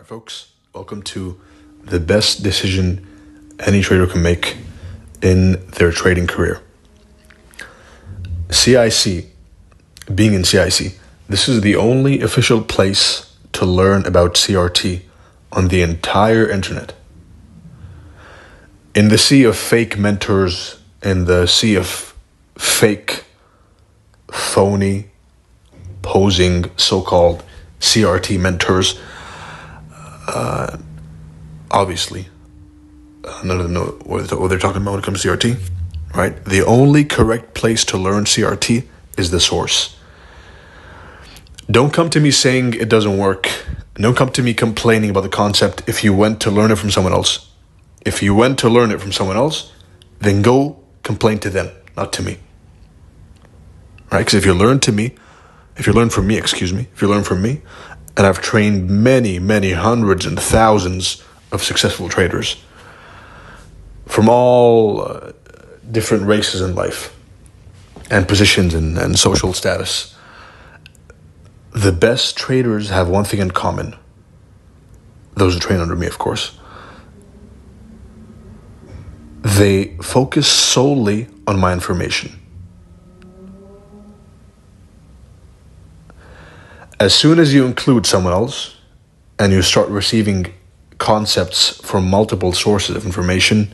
Folks, welcome to the best decision any trader can make in their trading career. CIC, being in CIC, this is the only official place to learn about CRT on the entire internet. In the sea of fake mentors, in the sea of fake, phony, posing so-called CRT mentors, obviously, none of them know what they're talking about when it comes to CRT, right? The only correct place to learn CRT is the source. Don't come to me saying it doesn't work. Don't come to me complaining about the concept if you went to learn it from someone else. If you went to learn it from someone else, then go complain to them, not to me. Right? Because if you learn from me, and I've trained many hundreds and thousands of successful traders from all different races in life and positions and social status. The best traders have one thing in common. Those who train under me, of course. They focus solely on my information. As soon as you include someone else and you start receiving concepts from multiple sources of information,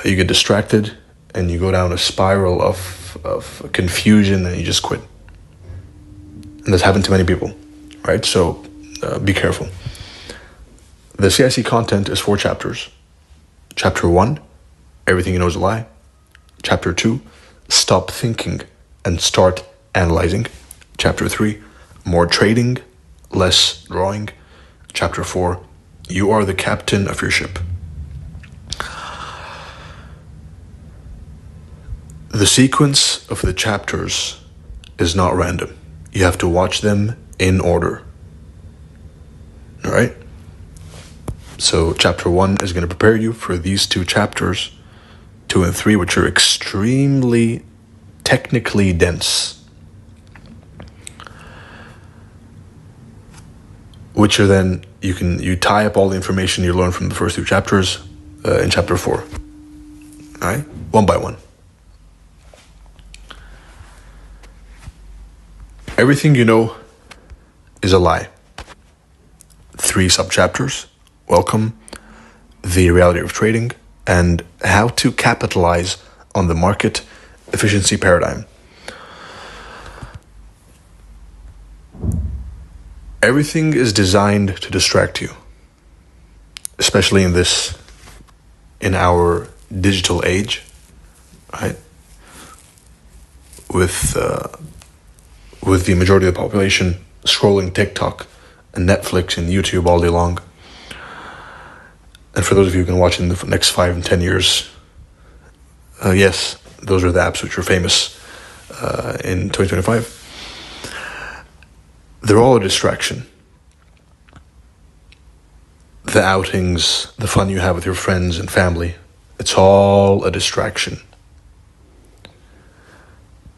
you get distracted and you go down a spiral of confusion and you just quit. And that's happened to many people, right? So be careful. The CIC content is 4 chapters. Chapter 1, everything you know is a lie. Chapter 2, stop thinking and start analyzing. Chapter 3, more trading, less drawing. Chapter 4, you are the captain of your ship. The sequence of the chapters is not random. You have to watch them in order. All right? So chapter 1 is going to prepare you for these 2 chapters, 2 and 3, which are extremely technically dense. Which are then, you tie up all the information you learn from the first 2 chapters in chapter 4. All right? One by one. Everything you know is a lie. 3 subchapters. Welcome, the reality of trading, and how to capitalize on the market efficiency paradigm. Everything is designed to distract you, especially in our digital age, right? With the majority of the population scrolling TikTok and Netflix and YouTube all day long. And for those of you who can watch in the next 5 and 10 years, yes, those are the apps which are famous in 2025. They're all a distraction. The outings, the fun you have with your friends and family, it's all a distraction.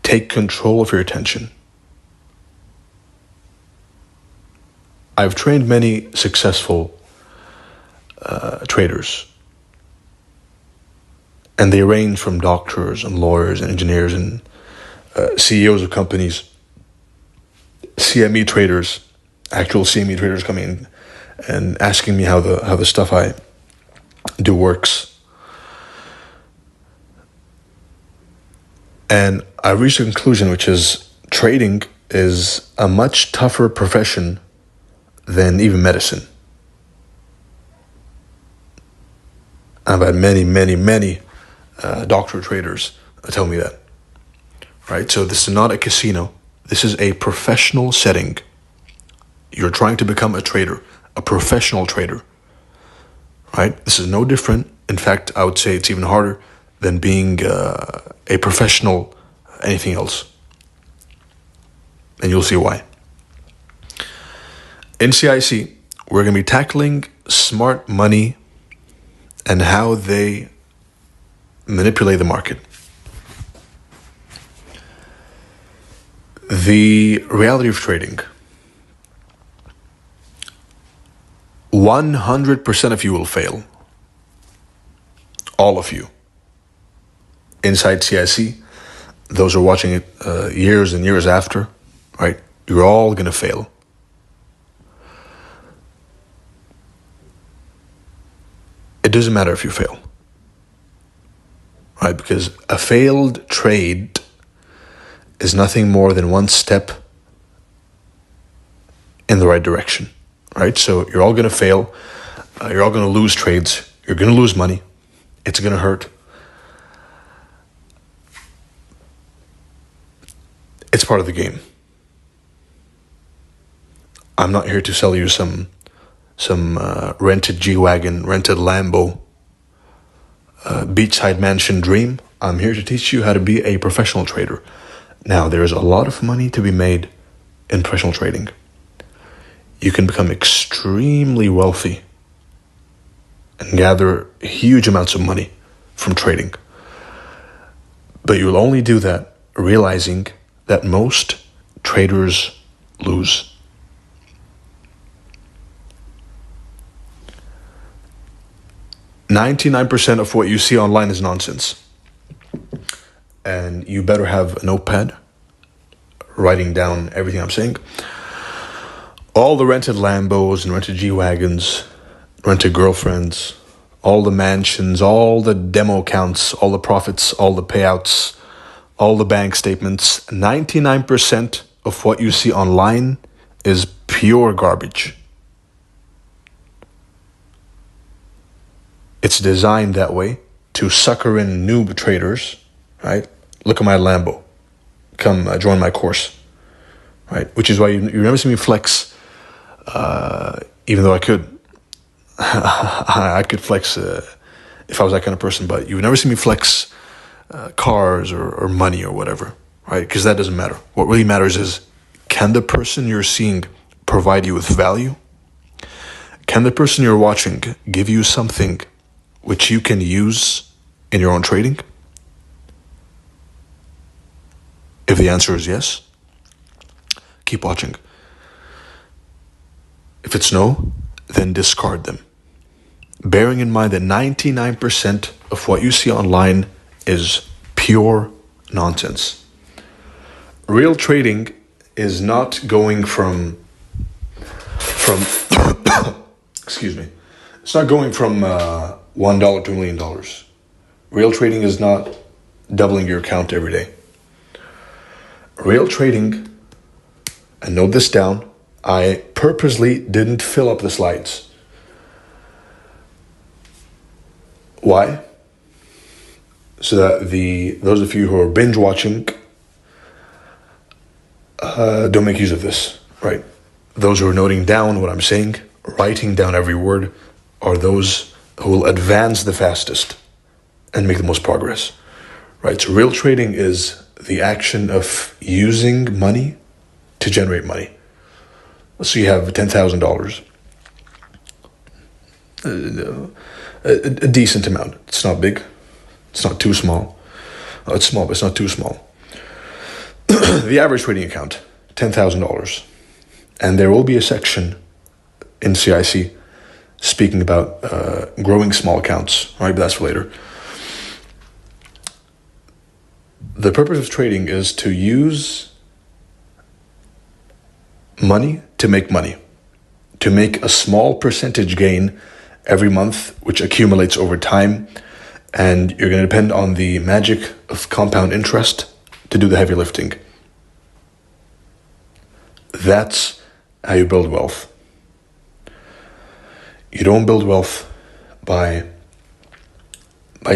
Take control of your attention. I've trained many successful traders, and they range from doctors and lawyers and engineers and CEOs of companies, CME traders, actual CME traders coming in and asking me how the stuff I do works. And I reached a conclusion, which is trading is a much tougher profession than even medicine. I've had many doctor traders tell me that. Right? So this is not a casino. This is a professional setting. You're trying to become a trader, a professional trader. Right? This is no different. In fact, I would say it's even harder than being a professional anything else. And you'll see why. In CIC, we're going to be tackling smart money and how they manipulate the market. The reality of trading. 100% of you will fail. All of you. Inside CIC, those who are watching it years and years after, right? You're all going to fail. It doesn't matter if you fail, right? Because a failed trade is nothing more than one step in the right direction, right? So you're all going to fail. You're all going to lose trades. You're going to lose money. It's going to hurt. It's part of the game. I'm not here to sell you some rented G-Wagon, rented Lambo, beachside mansion dream. I'm here to teach you how to be a professional trader. Now, there's a lot of money to be made in professional trading. You can become extremely wealthy and gather huge amounts of money from trading. But you will only do that realizing that most traders lose. 99% of what you see online is nonsense. And you better have a notepad writing down everything I'm saying. All the rented Lambos and rented G-Wagons, rented girlfriends, all the mansions, all the demo accounts, all the profits, all the payouts, all the bank statements. 99% of what you see online is pure garbage. It's designed that way to sucker in noob traders, right? Look at my Lambo. Come join my course, right? Which is why you never see me flex, even though I could. I could flex if I was that kind of person, but you would never see me flex cars or money or whatever, right? Because that doesn't matter. What really matters is, can the person you're seeing provide you with value? Can the person you're watching give you something which you can use in your own trading? If the answer is yes, keep watching. If it's no, then discard them. Bearing in mind that 99% of what you see online is pure nonsense. Real trading is not going from excuse me. It's not going from $1 to $1 million. Real trading is not doubling your account every day. Real trading, and note this down, I purposely didn't fill up the slides. Why? So that those of you who are binge watching don't make use of this, right? Those who are noting down what I'm saying, writing down every word, are those who will advance the fastest and make the most progress, right? So real trading is the action of using money to generate money. So you have $10,000, a decent amount. It's not big. It's not too small. It's small, but it's not too small. The average trading account, $10,000. And there will be a section in CIC speaking about growing small accounts, right? But that's for later. The purpose of trading is to use money to make money, to make a small percentage gain every month, which accumulates over time. And you're going to depend on the magic of compound interest to do the heavy lifting. That's how you build wealth. You don't build wealth by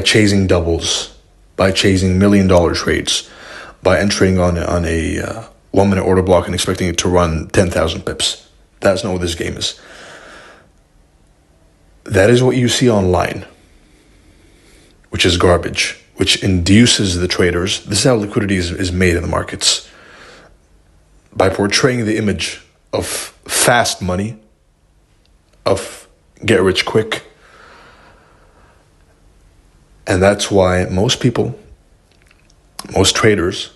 chasing doubles, by chasing $1 million trades, by entering on a 1 minute order block and expecting it to run 10,000 pips. That's not what this game is. That is what you see online, which is garbage, which induces the traders. This is how liquidity is made in the markets. By portraying the image of fast money, of get rich quick. And that's why most people, most traders,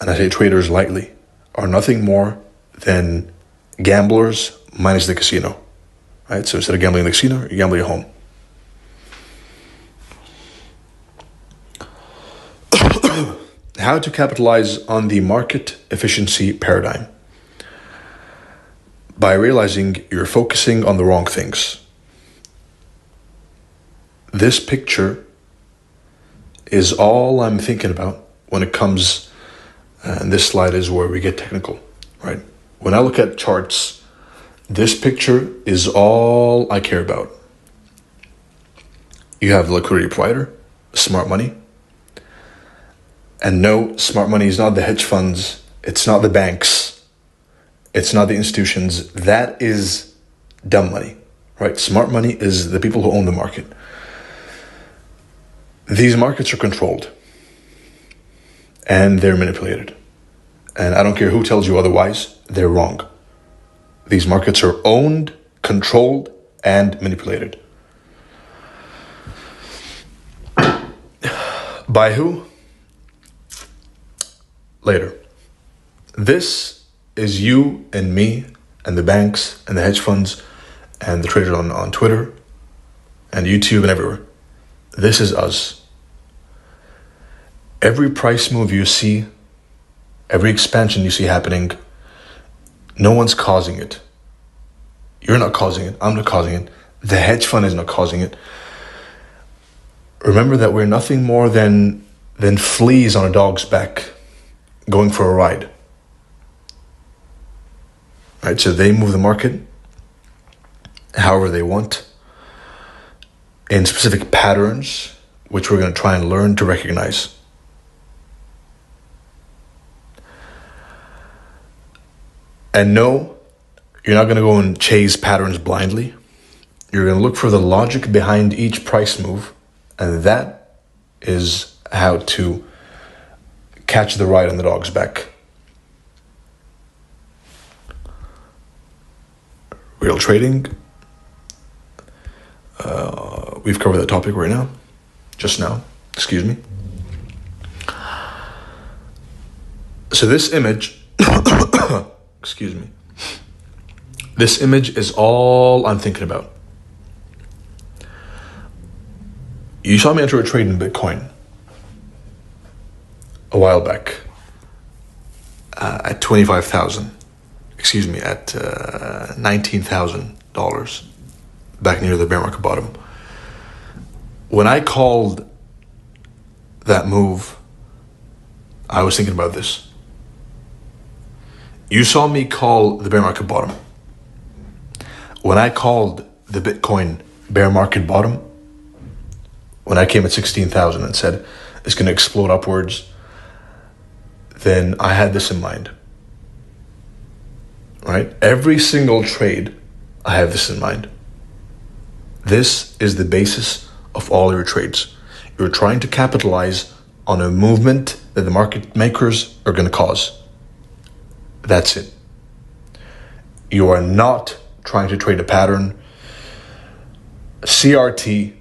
and I say traders lightly, are nothing more than gamblers minus the casino. right? So instead of gambling in the casino, you're gambling at home. How to capitalize on the market efficiency paradigm. By realizing you're focusing on the wrong things. This picture is all I'm thinking about when it comes, and this slide is where we get technical, right? When I look at charts, this picture is all I care about. You have the liquidity provider, smart money. And no, smart money is not the hedge funds. It's not the banks. It's not the institutions. That is dumb money, right? Smart money is the people who own the market. These markets are controlled and they're manipulated. And I don't care who tells you otherwise, they're wrong. These markets are owned, controlled, and manipulated. By who? Later. This is you and me and the banks and the hedge funds and the traders on Twitter and YouTube and everywhere. This is us. Every price move you see, every expansion you see happening, no one's causing it. You're not causing it. I'm not causing it. The hedge fund is not causing it. Remember that we're nothing more than fleas on a dog's back going for a ride. Right? So they move the market however they want in specific patterns, which we're going to try and learn to recognize. And no, you're not going to go and chase patterns blindly. You're going to look for the logic behind each price move, and that is how to catch the ride on the dog's back. Real trading. We've covered that topic right now. Just now. Excuse me. So this image, excuse me. This image is all I'm thinking about. You saw me enter a trade in Bitcoin a while back at 25,000. Excuse me, at $19,000 back near the bear market bottom. When I called that move, I was thinking about this. You saw me call the bear market bottom. When I called the Bitcoin bear market bottom, when I came at 16,000 and said it's going to explode upwards, then I had this in mind. Right? Every single trade, I have this in mind. This is the basis of all your trades. You're trying to capitalize on a movement that the market makers are going to cause. That's it. You are not trying to trade a pattern. CRT,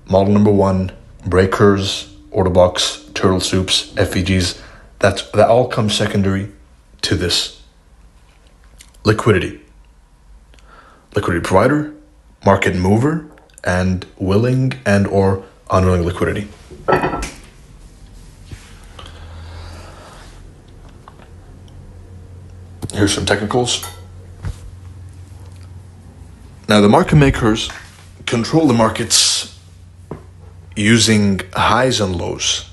model number 1, breakers, order blocks, turtle soups, FVGs, that all comes secondary to this. Liquidity provider, market mover, and willing and or unwilling liquidity. Here's some technicals. Now the market makers control the markets using highs and lows.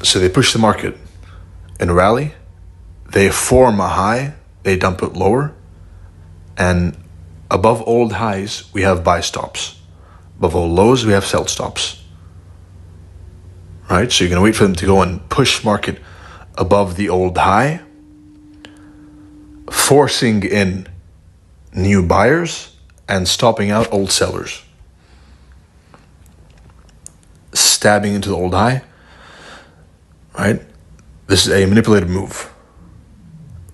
So they push the market in a rally, they form a high, they dump it lower, and above old highs, we have buy stops. Above all lows, we have sell stops. Right? So you're going to wait for them to go and push market above the old high, forcing in new buyers and stopping out old sellers. Stabbing into the old high. Right? This is a manipulated move.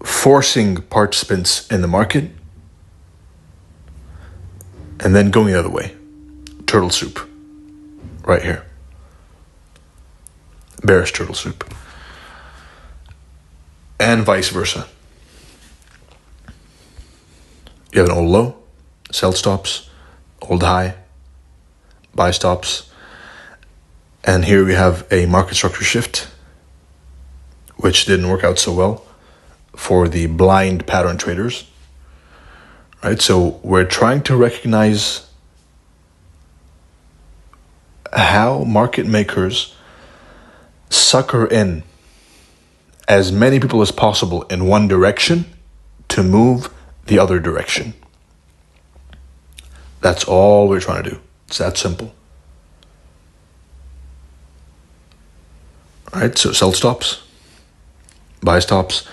Forcing participants in the market and then going the other way. Turtle soup. Right here. Bearish turtle soup. And vice versa. You have an old low, sell stops, old high, buy stops. And here we have a market structure shift, which didn't work out so well for the blind pattern traders, right? So we're trying to recognize how market makers sucker in as many people as possible in one direction to move the other direction. That's all we're trying to do. It's that simple. All right, so sell stops, buy stops.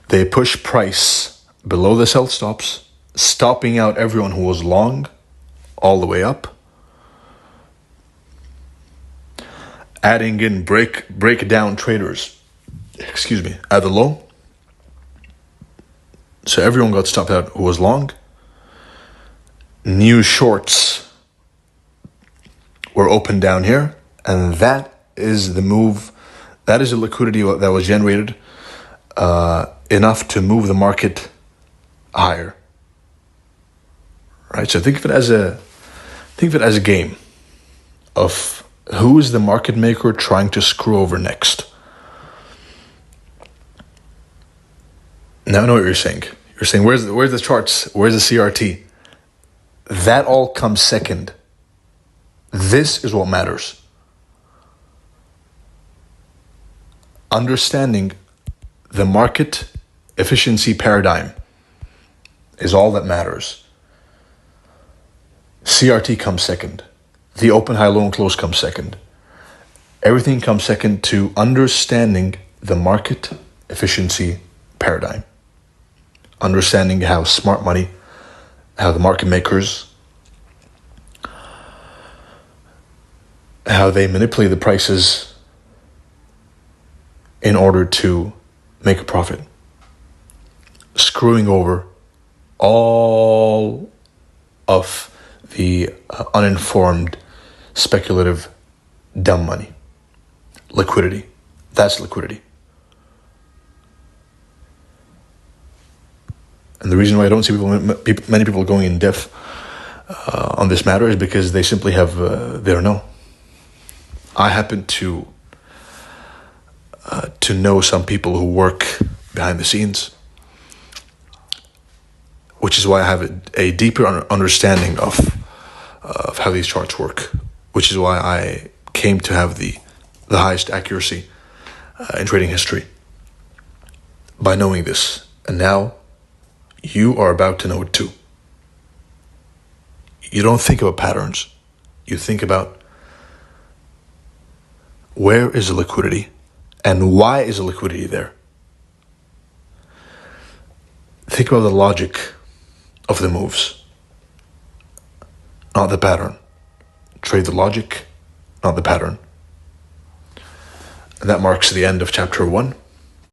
They push price below the sell stops, stopping out everyone who was long all the way up. Adding in breakdown traders, at the low. So everyone got stopped out who was long. New shorts were opened down here, and that is the move. That is a liquidity that was generated enough to move the market higher. Right. So think of it as a game of who is the market maker trying to screw over next. Now I know what you're saying. You're saying, where's the charts? Where's the CRT? That all comes second. This is what matters. Understanding the market efficiency paradigm is all that matters. CRT comes second. The open, high, low, and close comes second. Everything comes second to understanding the market efficiency paradigm. Understanding how smart money, how the market makers, how they manipulate the prices in order to make a profit. Screwing over all of the uninformed, speculative, dumb money. Liquidity. That's liquidity. And the reason why I don't see many people going in depth on this matter is because they simply have, they don't know. I happen to know some people who work behind the scenes, which is why I have a deeper understanding of how these charts work, which is why I came to have the highest accuracy in trading history by knowing this. And now you are about to know it too. You don't think about patterns. You think about where is the liquidity and why is the liquidity there. Think about the logic of the moves, not the pattern. Trade the logic, not the pattern. And that marks the end of chapter 1.